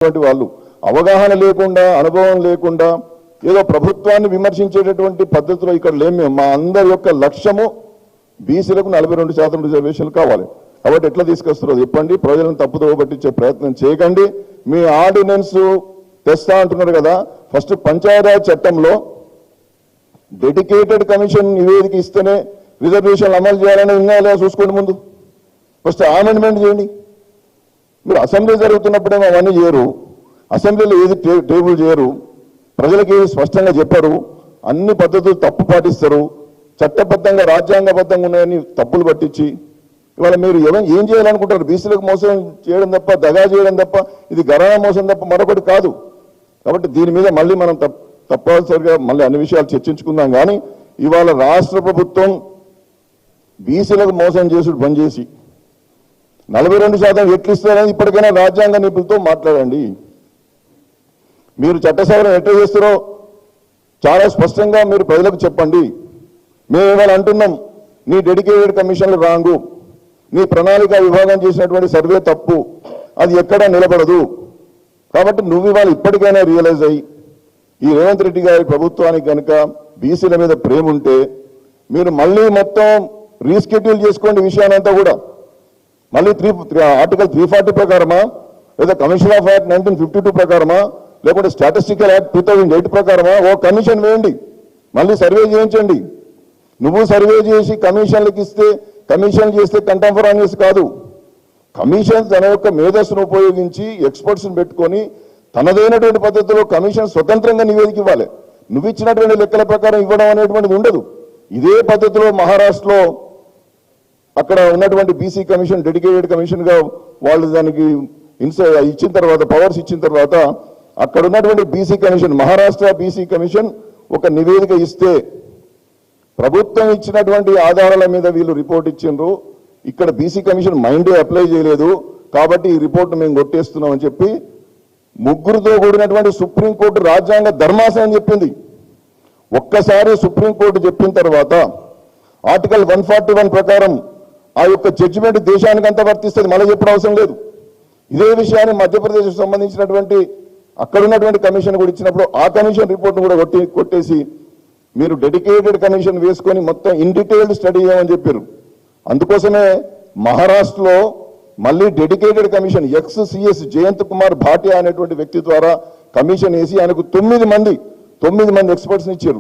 వాళ్ళు అవగాహన లేకుండా అనుభవం లేకుండా ఏదో ప్రభుత్వాన్ని విమర్శించేటటువంటి పద్ధతిలో ఇక్కడ లేము. మా అందరి యొక్క లక్ష్యము బీసీలకు 42% రిజర్వేషన్లు కావాలి. కాబట్టి ఎట్లా తీసుకొస్తారో చెప్పండి. ప్రజలను తప్పుదోవ పట్టించే ప్రయత్నం చేయకండి. మీ ఆర్డినెన్స్ తెస్తా అంటున్నారు కదా, ఫస్ట్ పంచాయతీరాజ్ చట్టంలో డెడికేటెడ్ కమిషన్ నివేదిక ఇస్తేనే రిజర్వేషన్లు అమలు చేయాలని ఉన్నాయా చూసుకోండి. ముందు ఫస్ట్ అమెండ్మెంట్ చేయండి. మీరు అసెంబ్లీ జరుగుతున్నప్పుడేమో అవన్నీ చేయరు, అసెంబ్లీలో ఏది టేబుల్ చేయరు, ప్రజలకు ఏది స్పష్టంగా చెప్పరు, అన్ని పద్ధతులు తప్పు పాటిస్తారు, చట్టబద్ధంగా రాజ్యాంగబద్ధంగా ఉన్నాయని తప్పులు పట్టించి ఇవాళ మీరు ఏం చేయాలనుకుంటారు? బీసీలకు మోసం చేయడం తప్ప, దగా చేయడం తప్ప, ఇది గరానా మోసం తప్ప మరొకటి కాదు. కాబట్టి దీని మీద మళ్ళీ మనం తప్పనిసరిగా మళ్ళీ అన్ని విషయాలు చర్చించుకుందాం. కానీ ఇవాళ రాష్ట్ర ప్రభుత్వం బీసీలకు మోసం చేసుడు బంద్ చేసి 42% ఎట్లు ఇస్తారని ఇప్పటికైనా రాజ్యాంగ నిపుణులతో మాట్లాడండి. మీరు చట్ట సవరణ ఎట్లా చేస్తారో చాలా స్పష్టంగా మీరు ప్రజలకు చెప్పండి. మేము ఇవాళ అంటున్నాం, నీ డెడికేటెడ్ కమిషన్లు రాంగు, నీ ప్రణాళిక విభాగం చేసినటువంటి సర్వే తప్పు, అది ఎక్కడా నిలబడదు. కాబట్టి నువ్వు ఇవాళ ఇప్పటికైనా రియలైజ్ అయ్యి ఈ రేవంత్ రెడ్డి గారి ప్రభుత్వానికి కనుక బీసీల మీద ప్రేమ ఉంటే మీరు మళ్ళీ మొత్తం రీస్కెడ్యూల్ చేసుకోండి విషయానంతా కూడా. మళ్ళీ ఆర్టికల్ 340 ప్రకారమా, లేదా కమిషన్ ఆఫ్ యాక్ట్ 1952 ప్రకారమా, లేకుంటే స్టాటిస్టికల్ యాక్ట్ 2008 ప్రకారమా ఓ కమిషన్ వేయండి, మళ్ళీ సర్వే చేయించండి. నువ్వు సర్వే చేసి కమిషన్లకు ఇస్తే, కమిషన్ చేస్తే కంటెంపరీస్ కాదు. కమిషన్ తన యొక్క మేధస్సును ఉపయోగించి ఎక్స్పర్ట్స్ని పెట్టుకొని తనదైనటువంటి పద్ధతిలో కమిషన్ స్వతంత్రంగా నివేదిక ఇవ్వాలి. నువ్వు ఇచ్చినటువంటి లెక్కల ప్రకారం ఇవ్వడం అనేటువంటిది ఉండదు. ఇదే పద్ధతిలో మహారాష్ట్రలో అక్కడ ఉన్నటువంటి బీసీ కమిషన్ డెడికేటెడ్ కమిషన్గా వాళ్ళు దానికి ఇచ్చిన తర్వాత, పవర్స్ ఇచ్చిన తర్వాత, అక్కడ ఉన్నటువంటి BC commission, Maharashtra BC commission ఒక నివేదిక ఇస్తే ప్రభుత్వం ఇచ్చినటువంటి ఆధారాల మీద వీళ్ళు రిపోర్ట్ ఇచ్చిండ్రు, ఇక్కడ బీసీ కమిషన్ మైండే అప్లై చేయలేదు, కాబట్టి ఈ రిపోర్ట్ మేము కొట్టేస్తున్నామని చెప్పి ముగ్గురుతో కూడినటువంటి సుప్రీంకోర్టు రాజ్యాంగ ధర్మాసనం చెప్పింది. ఒక్కసారి సుప్రీంకోర్టు చెప్పిన తర్వాత ఆర్టికల్ 141 ప్రకారం ఆ యొక్క జడ్జిమెంట్ దేశానికి అంతా వర్తిస్తుంది, మళ్ళీ చెప్పడం అవసరం లేదు. ఇదే విషయాన్ని మధ్యప్రదేశ్కు సంబంధించినటువంటి అక్కడ ఉన్నటువంటి కమిషన్ కూడా ఇచ్చినప్పుడు ఆ కమిషన్ రిపోర్ట్ను కూడా కొట్టేసి మీరు డెడికేటెడ్ కమిషన్ వేసుకొని మొత్తం ఇన్ డీటెయిల్డ్ స్టడీ చేయమని చెప్పారు. అందుకోసమే మహారాష్ట్రలో మళ్ళీ dedicated commission ex CS Jayant Kumar Bhatia అనేటువంటి వ్యక్తి ద్వారా కమిషన్ వేసి ఆయనకు 9 మంది ఎక్స్పర్ట్స్ని ఇచ్చారు.